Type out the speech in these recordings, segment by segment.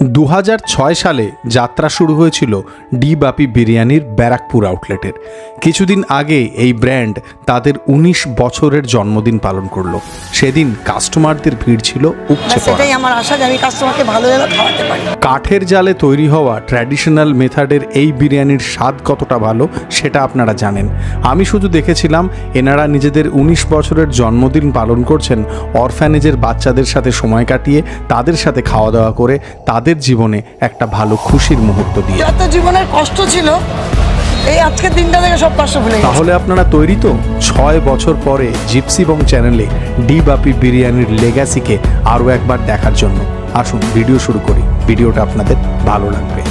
2006 সালে যাত্রা শুরু হয়েছিল ডি বাপি বিরিয়ানির ব্যারাকপুর আউটলেটের। কিছুদিন আগে এই ব্র্যান্ড তাদের 19 বছরের জন্মদিন পালন করলো। সেদিন কাস্টমারদের ভিড় ছিল উপচে পড়া। সেটাই আমার আশা যে আমি কাস্টমারকে ভালোভাবে খাওয়াতে পারি। কাঠের জালে তৈরি হওয়া ট্র্যাডিশনাল মেথডের এই বিরিয়ানির স্বাদ কতটা ভালো সেটা আপনারা জানেন। আমি শুধু দেখেছিলাম এনারা নিজেদের 19 বছরের জন্মদিন পালন করছেন অরফ্যানেজের বাচ্চাদের সাথে সময় কাটিয়ে, তাদের সাথে খাওয়া দাওয়া করে, তাদের জীবনে একটা ভালো খুশির মুহূর্ত দিয়ে। যত জীবনের কষ্ট ছিল এই আজকের দিনটা থেকে সব কষ্ট ভুলে গেছি। তাহলে আপনারা তৈরি তো 6 বছর পরে জিপসি বং চ্যানেলে ডি বাপি বিরিয়ানির লেগাসিকে আরও একবার দেখার জন্য? আসুন ভিডিও শুরু করি। ভিডিওটা আপনাদের ভালো লাগবে।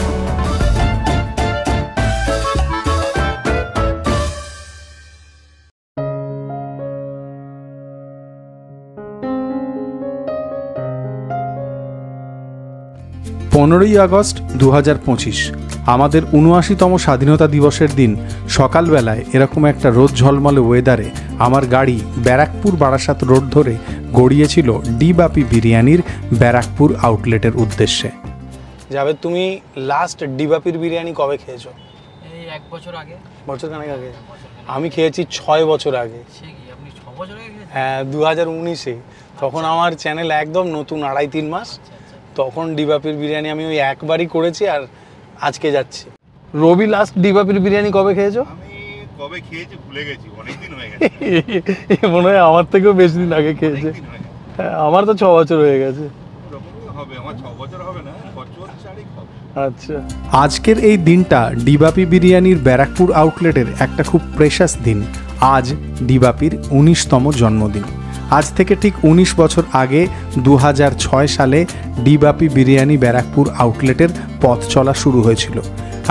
আগস্ট 2025 আমাদের 79তম স্বাধীনতা দিবসের দিন সকালবেলায় এরকম একটা রোদ ঝলমলে ওয়েদারে আমার গাড়ি ব্যারাকপুর বারাসাত রোড ধরে গড়িয়েছিল ডি বাপি বিরিয়ানির ব্যারাকপুর আউটলেটের উদ্দেশ্যে। যাবে তুমি লাস্ট ডি বাপির বিরিয়ানি কবে খেয়েছো? এই 1 বছর আগে। বছর খানেক আগে? আমি খেয়েছি 6 বছর আগে। আপনি 6 বছর আগে খেয়েছেন? হ্যাঁ, 2019-এ। তখন আমার চ্যানেল একদম নতুন, 2.5-3 মাস। তখন ডি বাপির বিরিয়ানি আমি ওই একবারই করেছি আর আজকে যাচ্ছি। রবি লাস্ট ডি বাপির বিরিয়ানি কবে খেয়েছো? আমি কবে খেয়েছি ভুলে গেছি, অনেক দিন হয়ে গেছে। মনে হয় আমার থেকেও বেশি দিন আগে খেয়েছে। হ্যাঁ, আমার তো 6 বছর হয়ে গেছে। হবে আমার 6 বছর হবে না, বছর 4 হবে। আচ্ছা, আজকের এই দিনটা ডি বাপি বিরিয়ানির ব্যারাকপুর আউটলেটের একটা খুব প্রেশাস দিন। আজ ডি বাপির 19তম জন্মদিন। আজ থেকে ঠিক 19 বছর আগে 2006 সালে ডি বাপি বিরিয়ানি ব্যারাকপুর আউটলেটের পথ চলা শুরু হয়েছিল।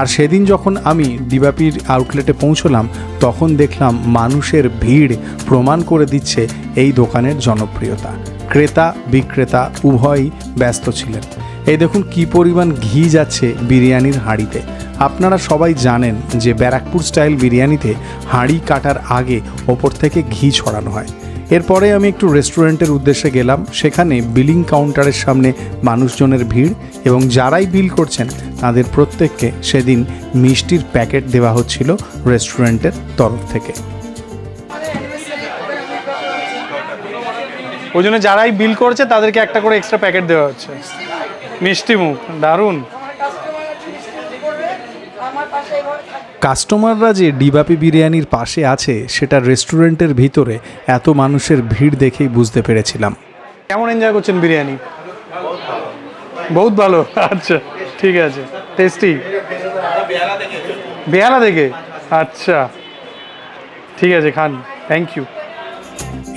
আর সেদিন যখন আমি ডি বাপির আউটলেটে পৌঁছলাম তখন দেখলাম মানুষের ভিড় প্রমাণ করে দিচ্ছে এই দোকানের জনপ্রিয়তা। ক্রেতা বিক্রেতা উভয়ই ব্যস্ত ছিলেন। এই দেখুন কি পরিমাণ ঘি যাচ্ছে বিরিয়ানির হাঁড়িতে। আপনারা সবাই জানেন যে ব্যারাকপুর স্টাইল বিরিয়ানিতে হাঁড়ি কাটার আগে ওপর থেকে ঘি ছড়ানো হয়। এরপরে আমি একটু রেস্টুরেন্টের উদ্দেশ্যে গেলাম। সেখানে বিলিং কাউন্টারের সামনে মানুষজনের ভিড় এবং যারাই বিল করছেন তাদের প্রত্যেককে সেদিন মিষ্টির প্যাকেট দেওয়া হচ্ছিল রেস্টুরেন্টের তরফ থেকে। ওই জন্য যারাই বিল করছে তাদেরকে একটা করে এক্সট্রা প্যাকেট দেওয়া হচ্ছে মিষ্টি মুখ। দারুণ। কাস্টমাররা যে ডি বাপি বিরিয়ানির পাশে আছে সেটা রেস্টুরেন্টের ভিতরে এত মানুষের ভিড় দেখেই বুঝতে পেরেছিলাম। কেমন এনজয় করছেন বিরিয়ানি? বহুত ভালো। আচ্ছা, ঠিক আছে। টেস্টি? বেহালা থেকে? আচ্ছা, ঠিক আছে, খান। Thank you.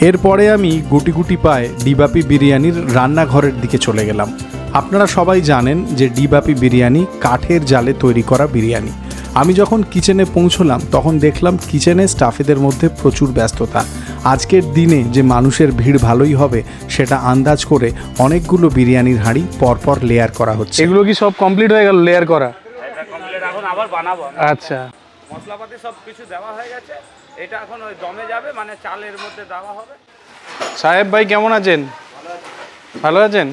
এরপরে আমি গুটি গুটি পায়ে ডি বাপি বিরিয়ানির রান্নাঘরের দিকে চলে গেলাম। আপনারা সবাই জানেন যে ডি বাপি বিরিয়ানি কাঠের জালে তৈরি করা বিরিয়ানি। আমি যখন কিচেনে পৌঁছলাম তখন দেখলাম কিচেনে স্টাফেদের মধ্যে প্রচুর ব্যস্ততা। আজকের দিনে যে মানুষের ভিড় ভালোই হবে সেটা আন্দাজ করে অনেকগুলো বিরিয়ানির হাঁড়ি পরপর লেয়ার করা হচ্ছে। এগুলো কি সব কমপ্লিট হয়ে গেল লেয়ার করা? এটা কমপ্লিট, এখন আবার বানাবো। আচ্ছা, মশলাপাতি সব কিছু দেওয়া হয়ে গেছে। এটা এখন ওই দমে যাবে, মানে চালের মধ্যে দেওয়া হবে। সাহেব ভাই কেমন আছেন? ভালো আছেন?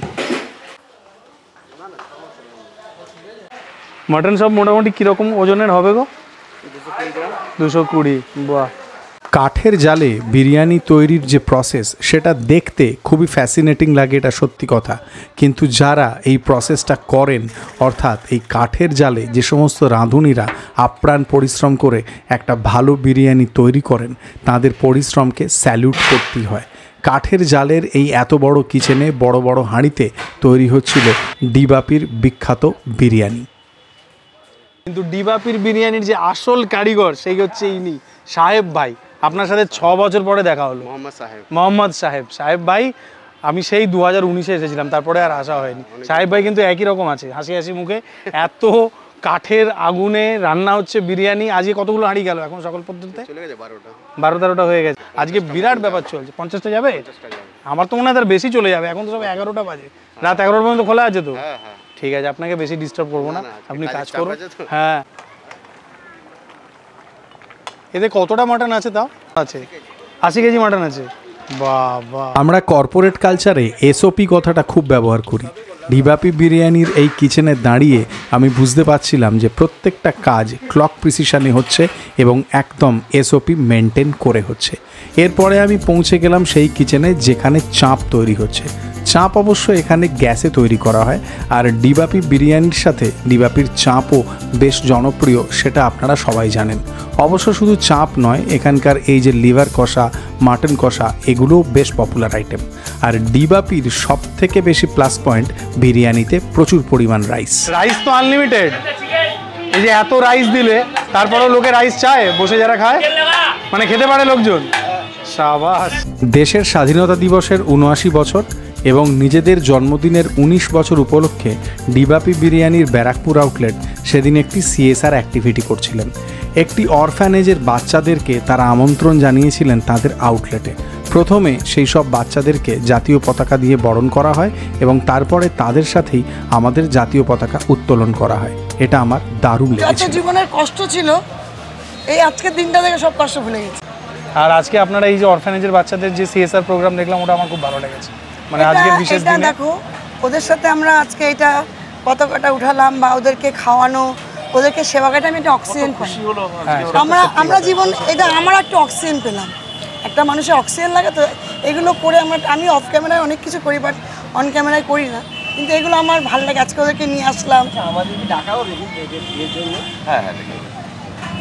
মটন সব মোটামুটি কীরকম ওজনের হবে গো? 220। বাহ। কাঠের জালে বিরিয়ানি তৈরির যে প্রসেস সেটা দেখতে খুবই ফ্যাসিনেটিং লাগে, এটা সত্যি কথা। কিন্তু যারা এই প্রসেসটা করেন, অর্থাৎ এই কাঠের জালে যে সমস্ত রাঁধুনিরা আপ্রাণ পরিশ্রম করে একটা ভালো বিরিয়ানি তৈরি করেন, তাদের পরিশ্রমকে স্যালুট করতেই হয়। কাঠের জালের এই এত বড় কিচেনে বড় বড় হাঁড়িতে তৈরি হচ্ছিল ডি বাপির বিখ্যাত বিরিয়ানি। কিন্তু ডি বাপির বিরিয়ানির যে আসল কারিগর সেই হচ্ছে ইনি, সাহেব ভাই। আপনার সাথে 6 বছর পরে দেখা হলো। মোহাম্মদ সাহেব। সাহেব ভাই, আমি সেই 2019-এ এসেছিলাম, তারপরে আর আসা হয়নি। সাহেব ভাই কিন্তু একই রকম আছে, হাসি হাসি মুখে। এত কাঠের আগুনে রান্না হচ্ছে বিরিয়ানি। আজকে কতগুলো হাঁড়ি গেল এখন সকাল পর্যন্ত? 12-13টা হয়ে গেছে। আজকে বিরাট ব্যাপার চলছে। 50টা যাবে? আমার তো মনে হয় তার বেশি চলে যাবে। এখন তো সব 11টা বাজে, রাত 11টা পর্যন্ত খোলা আছে তো। ঠিক আছে, আপনাকে বেশি ডিস্টার্ব করবো না, আপনি কাজ করুন। হ্যাঁ, এতে কতটা মাটন আছে? তাও আছে 80 কেজি মাটন আছে। বাবা, আমরা কর্পোরেট কালচারে এসওপি কথাটা খুব ব্যবহার করি। ডিবাপি বিরিয়ানির এই কিচেনে দাঁড়িয়ে আমি বুঝতে পারছিলাম যে প্রত্যেকটা কাজ ক্লক প্রিসিশনে হচ্ছে এবং একদম এসওপি মেনটেন করে হচ্ছে। এরপরে আমি পৌঁছে গেলাম সেই কিচেনে যেখানে চাপ তৈরি হচ্ছে। চাপ অবশ্য এখানে গ্যাসে তৈরি করা হয়, আর ডিবাপি বিরিয়ানির সাথে ডিবাপির চাপও বেশ জনপ্রিয়, সেটা আপনারা সবাই জানেন। অবশ্য শুধু চাপ নয়, এখানকার এই যে লিভার কষা, মাটন কষা, এগুলোও বেশ পপুলার আইটেম। আর ডিবাপির সব থেকে বেশি প্লাস পয়েন্ট বিরিয়ানিতে প্রচুর পরিমাণ রাইস। রাইস তো আনলিমিটেড, এই যে এত রাইস দিলে তারপরেও লোকে রাইস চায়, বসে যারা খায় মানে খেতে পারে লোকজন। সাবাস। দেশের স্বাধীনতা দিবসের ৭৯ বছর এবং নিজেদের জন্মদিনের ১৯ বছর উপলক্ষে ডিবাপি বিরিয়ানির ব্যারাকপুর আউটলেট সেদিন একটি সিএসআর অ্যাক্টিভিটি করছিলেন। একটি অরফ্যানেজের বাচ্চাদেরকে তারা আমন্ত্রণ জানিয়েছিলেন তাদের আউটলেটে। প্রথমে সেই সব বাচ্চাদেরকে জাতীয় পতাকা দিয়ে বরণ করা হয় এবং তারপরে তাদের সাথেই আমাদের জাতীয় পতাকা উত্তোলন করা হয়। এটা আমার দারুণ লেগেছে। জীবনের কষ্ট ছিল, এই আজকের দিনটা থেকে সব কষ্ট ভুলে গেছি। আর আজকে আপনারা এই যে অরফ্যানেজের বাচ্চাদের যে সিএসআর প্রোগ্রাম দেখলাম, ওটা আমার খুব ভালো লেগেছে। মানে আজকের বিশেষ দিনে দেখো, ওদের সাথে আমরা আজকে এটা পতাকাটা উঠালাম বা ওদেরকে খাওয়ানো, ওদেরকে সেবা করাটা আমি একটা অক্সিজেন পাই। আমরা জীবন এটা আমার একটা অক্সিজেন পেলাম। একটা মানুষের অক্সিজেন লাগে, তো এগুলো করে আমি অফ ক্যামেরায় অনেক কিছু করি, বাট অন ক্যামেরায় করি না, কিন্তু এগুলো আমার ভালো লাগে। আজকে ওদেরকে নিয়ে আসলাম,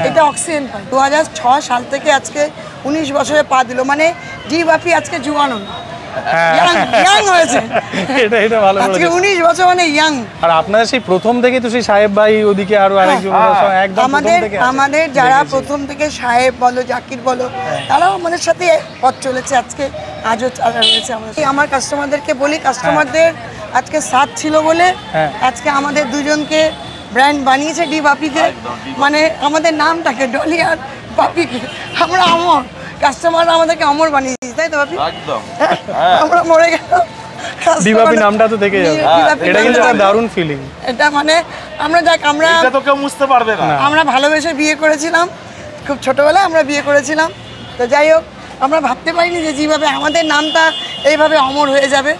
এটা অক্সিজেন পাই। 2006 সাল থেকে আজকে 19 বছরে পা দিল, মানে ডিবাপি আজকে জুয়ানো ইয়াং হয়েছে। এটা ভালো আজকে 19 বছর মানে ইয়াং। আর আপনারা সেই প্রথম থেকে তো সেই সাহেব ভাই ওদিকে আরো আরেকজন একদম আমাদের যারা প্রথম থেকে সাহেব বলো, জাকির বলো, তারাও আমাদের সাথে পথ চলেছে, আজকে আজও রয়েছে আমাদের। আমার কাস্টমারদেরকে বলি, কাস্টমারদের আজকে সাথ ছিল বলে আজকে আমাদের দুজনকে ব্র্যান্ড বানিয়েছে ডিবাপিকে, মানে আমাদের নামটাকে ডলি আর বাপিকে আমরা অমর, কাস্টমাররা আমাদেরকে অমর বানিয়েছে, তাই তো বাপি? একদম। আমরা মরে গেলাম, ডিবাপি নামটা তো থেকে যাবে। এটা কিন্তু একটা দারুণ ফিলিং। এটা মানে আমরা এটা তো কেউ বুঝতে পারবে না। আমরা ভালোবেসে বিয়ে করেছিলাম, খুব ছোটবেলায় আমরা বিয়ে করেছিলাম। তো যাই হোক, আমরা ভাবতে পারিনি যে যেভাবে আমাদের নামটা এইভাবে অমর হয়ে যাবে।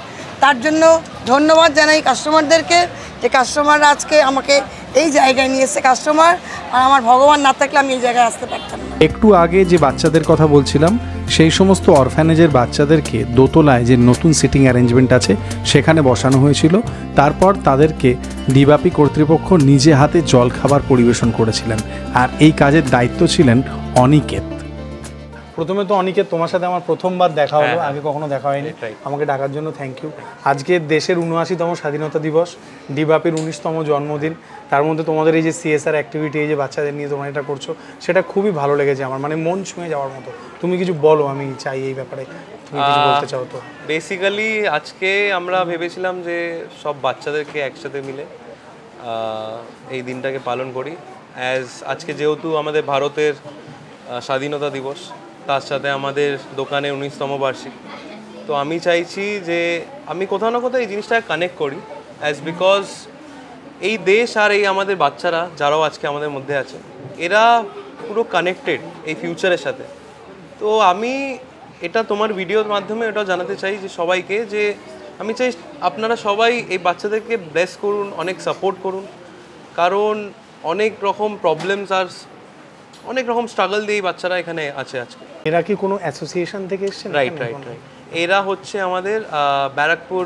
তার জন্য ধন্যবাদ জানাই কাস্টমারদেরকে, যে কাস্টমাররা আজকে আমাকে এই জায়গায় নিয়ে এসেছে। কাস্টমার আর আমার ভগবান না থাকলে আমি এই জায়গায় আসতে পারতাম না। একটু আগে যে বাচ্চাদের কথা বলছিলাম, সেই সমস্ত অরফ্যানেজের বাচ্চাদেরকে দোতলায় যে নতুন সিটিং অ্যারেঞ্জমেন্ট আছে সেখানে বসানো হয়েছিল। তারপর তাদেরকে ডিবাপি কর্তৃপক্ষ নিজে হাতে জলখাবার পরিবেশন করেছিলেন, আর এই কাজের দায়িত্ব ছিলেন অনিকেত। প্রথমে তো অনিকেত, তোমার সাথে আমার প্রথমবার দেখা হলো, আগে কখনো দেখা হয়নি। আমাকে ডাকার জন্য থ্যাংক ইউ। আজকে দেশের ৭৯তম স্বাধীনতা দিবস, ডিবাপির ১৯তম জন্মদিন, তার মধ্যে তোমাদের এই যে সিএসআর অ্যাক্টিভিটি, এই যে বাচ্চাদের নিয়ে তোমরা এটা করছো, সেটা খুবই ভালো লেগেছে আমার, মানে মন ছুঁয়ে যাওয়ার মতো। তুমি কিছু বলো, আমি চাই এই ব্যাপারে তুমি কিছু বলতে চাও তো। বেসিক্যালি আজকে আমরা ভেবেছিলাম যে সব বাচ্চাদেরকে একসাথে মিলে এই দিনটাকে পালন করি। আজকে যেহেতু আমাদের ভারতের স্বাধীনতা দিবস, তার সাথে আমাদের দোকানে 19তম বার্ষিক, তো আমি চাইছি যে আমি কোথাও না কোথাও এই জিনিসটাকে কানেক্ট করি, বিকজ এই দেশ আর এই আমাদের বাচ্চারা যারাও আজকে আমাদের মধ্যে আছে, এরা পুরো কানেক্টেড এই ফিউচারের সাথে। তো আমি এটা তোমার ভিডিওর মাধ্যমে এটাও জানাতে চাই যে সবাইকে, যে আমি চাই আপনারা সবাই এই বাচ্চাদেরকে ব্লেস করুন, অনেক সাপোর্ট করুন, কারণ অনেক রকম প্রবলেমস আর অনেক রকম স্ট্রাগল দিয়ে এই বাচ্চারা এখানে আছে আজকে। এরা কি কোনো অ্যাসোসিয়েশন থেকে এসেছেন? রাইট। এরা হচ্ছে আমাদের ব্যারাকপুর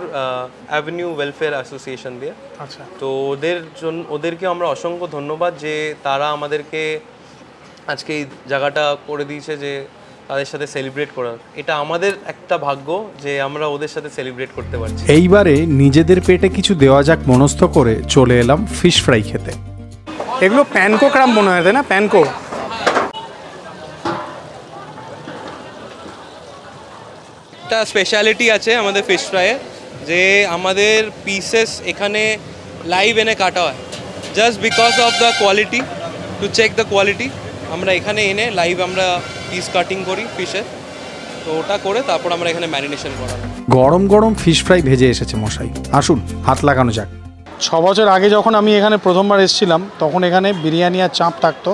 অ্যাভিনিউ ওয়েলফেয়ার অ্যাসোসিয়েশন দিয়ে। আচ্ছা। তো ওদেরকে আমরা অসংখ্য ধন্যবাদ যে তারা আমাদেরকে আজকে এই জায়গাটা করে দিয়েছে, যে তাদের সাথে সেলিব্রেট করার। এটা আমাদের একটা ভাগ্য যে আমরা ওদের সাথে সেলিব্রেট করতে পারছি। এইবারে নিজেদের পেটে কিছু দেওয়া যাক মনস্থ করে চলে এলাম ফিশ ফ্রাই খেতে। এগুলো প্যানকো ক্রাম মনে হয়, তাই না? প্যানকো। একটা স্পেশালিটি আছে আমাদের ফিশ ফ্রাইয়ের, যে আমাদের পিসেস এখানে লাইভ এনে কাটা হয়, just because of the quality, to check the quality. আমরা এখানে এনে লাইভ আমরা পিস কাটিং করি ফিশের, তো ওটা করে তারপর আমরা এখানে ম্যারিনেশন করা। গরম গরম ফিশ ফ্রাই ভেজে এসেছে মশাই, আসুন হাত লাগানো যাক। 6 বছর আগে যখন আমি এখানে প্রথমবার এসেছিলাম, তখন এখানে বিরিয়ানি আর চাপ থাকতো,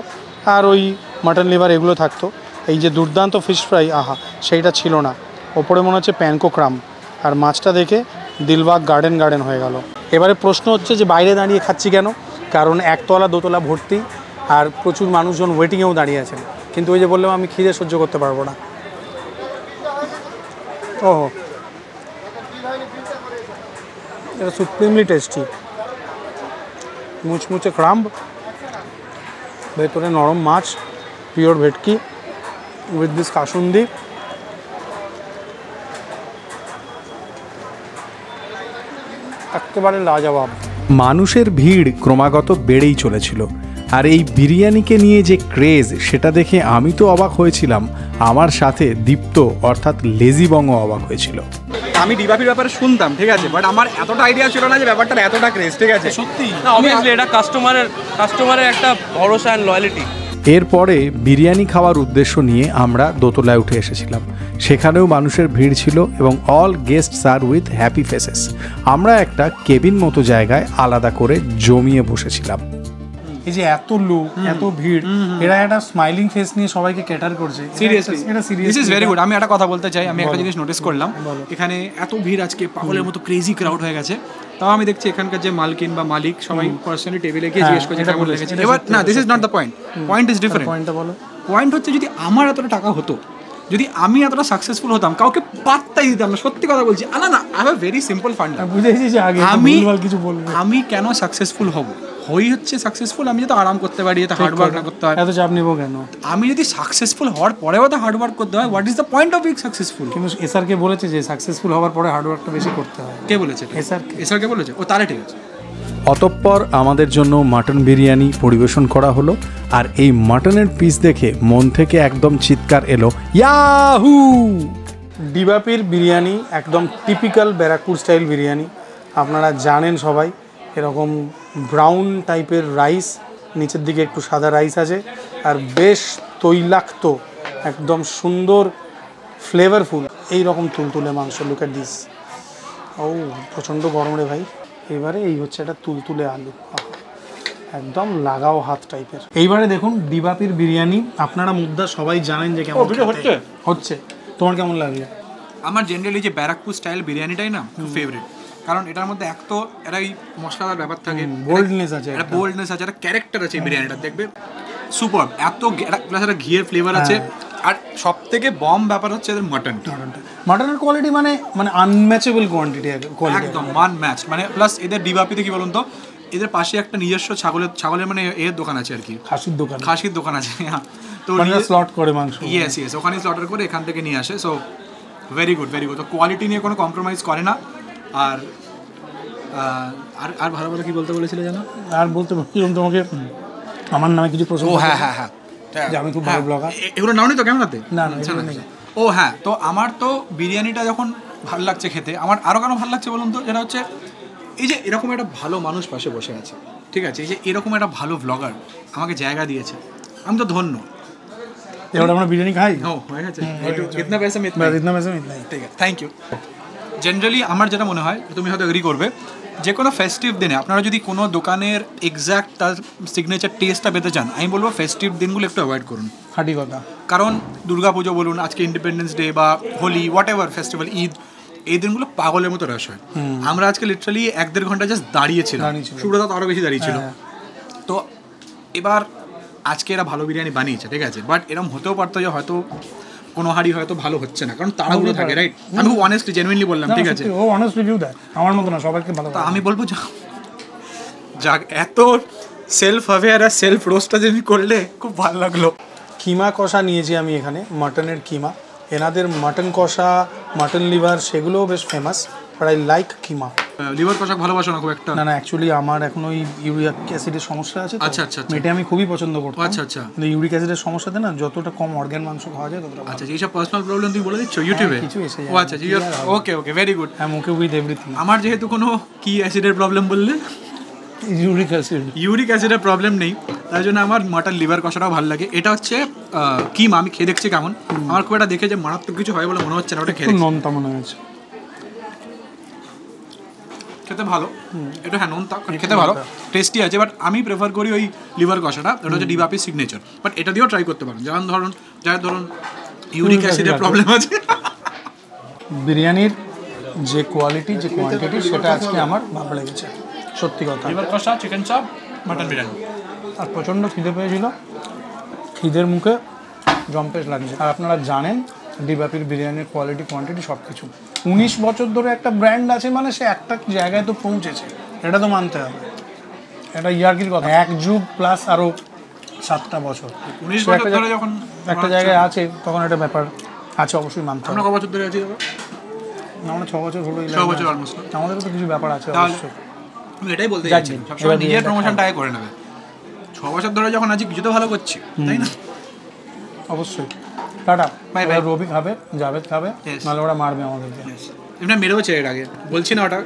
আর ওই মাটন লিভার এগুলো থাকতো। এই যে দুর্দান্ত ফিশ ফ্রাই, আহা, সেইটা ছিল না। ওপরে মনে হচ্ছে প্যানকো ক্রাম, আর মাছটা দেখে দিলবাগ গার্ডেন গার্ডেন হয়ে গেল। এবারে প্রশ্ন হচ্ছে যে বাইরে দাঁড়িয়ে খাচ্ছি কেন, কারণ একতলা দোতলা ভর্তি আর প্রচুর মানুষজন ওয়েটিংয়েও দাঁড়িয়ে আছেন, কিন্তু ওই যে বললাম আমি খিদে সহ্য করতে পারবো না। ওহো, এটা সুপ্রিমলি টেস্টি, মুচমুচে ক্রাম্ব, ভেতরে নরম মাছ, পিওর ভেটকি উইথ দিস কাসুন্দি। একেবারে লাজবাব। মানুষের ভিড় ক্রমাগত বেড়েই চলেছিল, আর এই বিরিয়ানিকে নিয়ে যে ক্রেজ সেটা দেখে আমি তো অবাক হয়েছিলাম, আমার সাথে দীপ্ত অর্থাৎ লেজি বংও অবাক হয়েছিল। আমি ডিবাপির ব্যাপারে শুনতাম, ঠিক আছে, বাট আমার এতটা আইডিয়া ছিল না যে ব্যাপারটা এতটা ক্রেজ, ঠিক আছে। সত্যি না অবভিয়াসলি এটা কাস্টমারের একটা ভরসা অ্যান্ড লয়ালিটি। এরপরে বিরিয়ানি খাওয়ার উদ্দেশ্য নিয়ে আমরা দোতলায় উঠে এসেছিলাম। সেখানেও মানুষের ভিড় ছিল এবং অল গেস্টস আর উইথ হ্যাপি ফেসেস। আমরা একটা কেবিন মতো জায়গায় আলাদা করে জমিয়ে বসেছিলাম। এই যে এত লোক, এত ভিড়, এরা একটা স্মাইলিং ফেস নিয়ে সবাইকে ক্যাটার করছে। সিরিয়াসলি এটা দিস ইজ ভেরি গুড। আমি একটা কথা বলতে চাই, আমি একটা জিনিস নোটিস করলাম, এখানে এত ভিড় আজকে পাগলের মতো ক্রেজি ক্রাউড হয়ে গেছে, তাও আমি দেখছি এখানকার যে মালকিন বা মালিক সবাই পার্সোনালি টেবিলে গিয়ে জিজ্ঞেস করছে কেমন লেগেছে। এবার না, this is not the point, point is different. পয়েন্টটা বলো। পয়েন্ট হচ্ছে যদি আমার এতটা টাকা হতো, যদি আমি এতটা সাকসেসফুল হতাম, কাউকে পাত্তাই দিতাম না, সত্যি কথা বলছি। না না, I have very simple fund. বুঝেছি যে আগে কিছু বলবো, আমি কেন সাকসেসফুল হব, হচ্ছে সাকসেসফুল আমি যাতে আরাম করতে পারি, যাতে হার্ড ওয়ার্ক না করতে হয়। এত চাপ নেবো কেন? আমি যদি সাকসেসফুল হওয়ার পরেও তো হার্ড ওয়ার্ক করতে হয়, what is the point of being successful? কিন্তু এসআরকে বলেছে যে সাকসেসফুল হওয়ার পরে হার্ড ওয়ার্কটা বেশি করতে হয়। কে বলেছে? এসআরকে বলেছে? ও তাহলে ঠিক আছে। অতঃপর আমাদের জন্য মাটন বিরিয়ানি পরিবেশন করা হলো, আর এই মাটনের পিস দেখে মন থেকে একদম চিৎকার এলো, ইয়াহু! ডিবাপির বিরিয়ানি একদম টিপিক্যাল ব্যারাকপুর স্টাইল বিরিয়ানি। আপনারা জানেন সবাই, এরকম ব্রাউন টাইপের রাইস, নিচের দিকে একটু সাদা রাইস আছে, আর বেশ তৈলাক্ত, একদম সুন্দর ফ্লেভারফুল এই রকম তুলতুলে মাংস। Look at this. ও প্রচণ্ড গরম রে ভাই। এবারে এই হচ্ছে একটা তুলতুলে আলু, একদম লাগাও হাত টাইপের। এইবারে দেখুন ডিবাপির বিরিয়ানি। আপনারা মুদ্রা সবাই জানেন যে কেমন হচ্ছে। তোমার কেমন লাগলো? আমার জেনারেলি যে ব্যারাকপুর স্টাইল বিরিয়ানিটাই না খুব ফেভারিট, কারণ এটার মধ্যে এক তো এরা এই মশলাদার ব্যাপার থাকে, বোল্ডনেস আছে, একটা বোল্ডনেস আছে, একটা ক্যারেক্টার আছে এই বিরিয়ানিটা, দেখবে সুপার। এত প্লাস একটা ঘিয়ের ফ্লেভার আছে, আর সব থেকে বম ব্যাপার হচ্ছে এদের মাটনটা। মাটনের কোয়ালিটি মানে আনম্যাচেবল কোয়ান্টিটি, একদম ম্যাচ। মানে প্লাস এদের ডিবাপিতে কি বলুন তো, এদের পাশে একটা নিজস্ব ছাগলের মানে এর দোকান আছে আর কি, খাসির দোকান আছে। তো স্লট করে মাংস, ইয়েস ওখানে স্লটার করে এখান থেকে নিয়ে আসে। So very good. তো কোয়ালিটি নিয়ে কোনো কম্প্রোমাইজ করে না। আর আর ভালো ভালো কি বলতে বলেছিলে জানো? আর বলতে বলছিলাম তোমাকে আমার নামে কিছু প্রশ্ন। ও হ্যাঁ, যে আমি খুব ভালো ব্লগার। এগুলো নাও নি তো ক্যামেরাতে? না। ও হ্যাঁ, তো আমার তো বিরিয়ানিটা যখন ভালো লাগছে খেতে, আমার আরও কেন ভালো লাগছে বলুন তো, যেটা হচ্ছে এই যে এরকম একটা ভালো মানুষ পাশে বসে আছে, ঠিক আছে, এই যে এরকম একটা ভালো ব্লগার আমাকে জায়গা দিয়েছে, আমি তো ধন্য। এবার আমরা বিরিয়ানি খাই। হয়ে গেছে। কিতনা পয়সা মিতনা, ঠিক আছে, থ্যাংক ইউ। জেনারেলি আমার যেটা মনে হয়, তুমি হয়তো এগ্রি করবে, যে কোনো ফেস্টিভ দিনে আপনারা যদি কোনো দোকানের এক্স্যাক্ট তার সিগনেচার টেস্টটা পেতে চান, আমি বলবো ফেস্টিভ দিনগুলো একটু অ্যাভয়েড করুন। খাঁটি কথা। কারণ দুর্গাপুজো বলুন, আজকে ইন্ডিপেন্ডেন্স ডে বা Holi, whatever festival, Eid, এই দিনগুলো পাগলের মতো রাশ হয়। আমরা আজকে লিটারালি 1-1.5 ঘন্টা জাস্ট দাঁড়িয়েছিলাম, সুব্রত আরও বেশি দাঁড়িয়েছিল। তো এবার আজকে এরা ভালো বিরিয়ানি বানিয়েছে, ঠিক আছে, বাট এরকম হতেও পারতো যে হয়তো কোনো হাড়ি হয়তো ভালো হচ্ছে না, কারণ তাড়াহুড়ো থাকে, রাইট? আমি খুব অনেস্টলি জেনুইনলি বললাম, ঠিক আছে, ও অনেস্ট রিভিউ দেয়, আমার মতো না, সবাইকে ভালো। তো আমি বলবো যাক, এত সেলফ অ্যাওয়্যার আর সেলফ রোস্টটা যদি করলে খুব ভালো লাগলো। কিমা কষা নিয়েছি আমি এখানে, মাটনের কিমা। এনাদের মাটন কষা, মাটন লিভার সেগুলোও বেশ famous, but I like keema. Liver কষা ভালোবাসো না খুব একটা? না, অ্যাকচুয়ালি আমার এখন ওই ইউরিক অ্যাসিডের সমস্যা আছে। আচ্ছা, মেটে আমি খুবই পছন্দ করতাম। আচ্ছা। কিন্তু ইউরিক অ্যাসিডের সমস্যাতে না, যতটা কম অর্গান মাংস খাওয়া যায় ততটা। আচ্ছা, এইসব পার্সোনাল প্রবলেম তুমি বলে দিচ্ছ ইউটিউবে? কিছু এসে যায়। ও আচ্ছা, ওকে, ভেরি গুড। হ্যাঁ, মুখে উইথ এভরিথিং। আমার যেহেতু কোনো কি অ্যাসিডের প্রবলেম বললে, ইউরিক অ্যাসিডের প্রবলেম নেই, তাই জন্য আমার মাটন লিভার কষাটাও ভালো লাগে। এটা হচ্ছে কিমা, আমি খেয়ে দেখছি কেমন। আমার খুব একটা দেখে যে মারাত্মক কিছু হয় বলে মনে হচ্ছে না, ওটা খেয়ে নোনতা মনে হয়েছে, খেতে ভালো। এটা হ্যাঁ নোনতা, খেতে ভালো, টেস্টি আছে, বাট আমি প্রেফার করি ওই লিভার কষাটা, ওটা হচ্ছে ডিবাপির সিগনেচার। বাট এটা দিয়েও ট্রাই করতে পারেন, যার ধরুন ইউরিক অ্যাসিডের প্রবলেম আছে। বিরিয়ানির যে কোয়ালিটি যে কোয়ান্টিটি সেটা আজকে আমার ভালো লেগেছে, সত্যি কথা। লিভার কষা, চিকেন চাপ, মাটন বিরিয়ানি। আর প্রচণ্ড খিদে পেয়েছিল, খিদের মুখে জম্পেশ লাগছে। আর আপনারা জানেন ডিবাপির বিরিয়ানির কোয়ালিটি কোয়ান্টিটি সব কিছু। 19 বছর ধরে একটা ব্র্যান্ড আছে মানে সে একটা জায়গায় তো পৌঁছেছে, এটা তো মানতে হবে। এটা ইয়ার্কির কথা, 1 যুগ প্লাস আরও 7টা বছর 19 বছর ধরে যখন একটা জায়গায় আছে তখন একটা ব্যাপার আছে, অবশ্যই মানতে হবে। আমরা ক বছর ধরে আছি? আমরা 6 বছর হলো। 6 বছর অলমোস্ট। আমাদেরও তো কিছু ব্যাপার আছে তাহলে অবশ্যই। আমি এটাই বলতে চাইছি, সবসময় নিজের প্রমোশনটা আগে করে নেবে। 6 বছর ধরে যখন আছি কিছু তো ভালো করছি, তাই না? অবশ্যই। Tata, bye bye. রবি খাবে, জাভেদ খাবে, নাহলে ওরা মারবে আমাদেরকে। এমনি মেরেওছে এর আগে, বলছি না ওটা